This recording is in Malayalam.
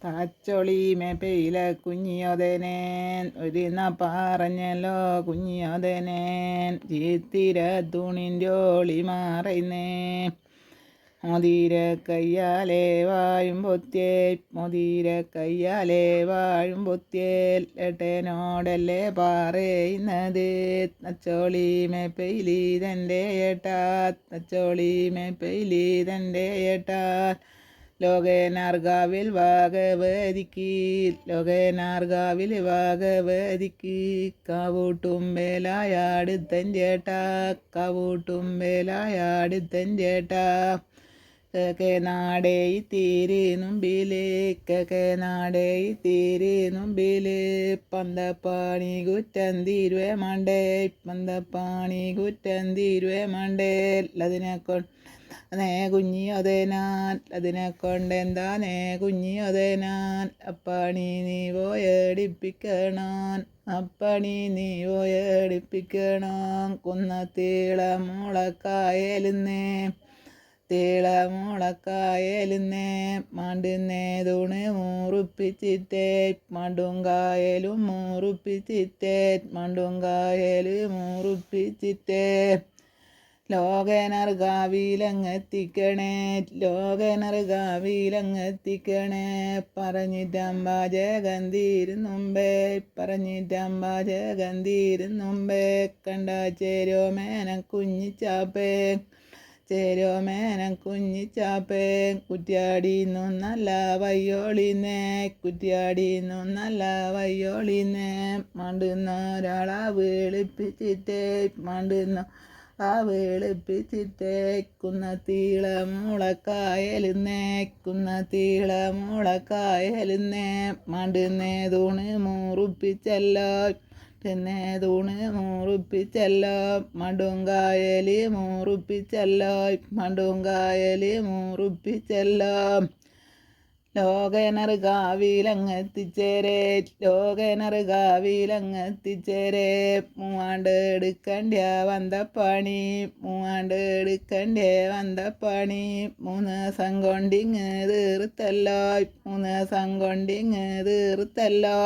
താച്ചൊളിമേ പെയില കുഞ്ഞിയോതനേൻ ഒരു പറഞ്ഞല്ലോ കുഞ്ഞിയോതനേൻ ചീത്തിര തുണിൻ്റോളി മാറയുന്നേ മോതിര കയ്യാലെ വാഴും പൊത്തിയേ മോതിര കയ്യാലെ വാഴും പൊത്തിയേൽ ഏട്ടനോടല്ലേ പറയുന്നത് തച്ചോളിമേ പെയിലി തൻ്റെ ഏട്ടാ തച്ചോളിമേ പെയിലി തൻ്റെ ഏട്ടാ ലോകനാർഗാവിൽ ഭാഗവതിക്ക് ലോകനാർഗാവിൽ ഭാഗവതിക്ക് കാവൂട്ടും വേലായാടുത്തൻ ചേട്ടാ കാവൂട്ടും വേലായാടുത്തൻ ചേട്ടാ കെ നാടേ തീരെ മുമ്പില് കെ നാടേ തീരെ മുമ്പില് പന്തപ്പാണി കുറ്റം തീരുവേ മണ്ടേ പന്തപ്പാണി കുറ്റം തീരുവേ മണ്ടേ അതിനെക്കൊണ്ട് കുഞ്ഞിയോതനാൻ അതിനെ കൊണ്ടെന്താനേ കുഞ്ഞിയോതനാൻ അപ്പണി നീ പോയടിപ്പിക്കണോൻ അപ്പണി നീ പോയടിപ്പിക്കണം കുന്നത്തീള മുളക്കായലുന്നേ തീള മുളക്കായലുന്നേ മാണ്ടുന്നേ തുണി മുറുപ്പിച്ചിട്ടേ മണ്ടുങ്കായലും മുറുപ്പിച്ചിട്ടേ മണ്ടുങ്കായല് മുറുപ്പിച്ചിട്ടേ ലോകനർഗാവിലങ്ങെത്തിക്കണേ ലോകനർഗാവിലങ്ങെത്തിക്കണേ പറഞ്ഞിട്ടമ്പാചകം തീരുന്നുമ്പേ പറഞ്ഞിട്ടമ്പാചകം തീരുന്നുമ്പേ കണ്ട ചേരോമേനം കുഞ്ഞിച്ചാപ്പേ ചേരോമേനം കുഞ്ഞിച്ചാപ്പേ കുറ്റിയാടിന്നു നല്ല വയ്യോളിന്നേ കുറ്റിയാടിന്നു നല്ല വയ്യോളിന്നേ മണ്ടുന്നൊരാളാ വിളിപ്പിച്ചിട്ടേ മണ്ടുന്ന വെളുപ്പിച്ചിട്ടേ കുന്നത്തീള മുളക്കായലുന്നേ കുന്നത്തീള മുളക്കായലുന്നേ മണ്ടുന്നേ തൂണ് മുറുപ്പിച്ചല്ലോ പിന്നെ തൂണ് മുറുപ്പിച്ചല്ലോ മണ്ടുങ്കായല് മുറുപ്പിച്ചല്ലോ മണ്ടുങ്കായല് മുറുപ്പിച്ചല്ലോ ലോകനർഗാവിലങ്ങെത്തിച്ചേരേ ലോകനർഗാവിലങ്ങെത്തിച്ചേരേ മൂവാണ്ട് എടുക്കണ്ടിയ വന്തപ്പണി മൂവാണ്ട് എടുക്കണ്ടിയ വന്തപ്പണി 3 ദിവസം കൊണ്ടിങ്ങ് തീർത്തല്ലോ 3 ദിവസം കൊണ്ടിങ്ങ് തീർത്തല്ലോ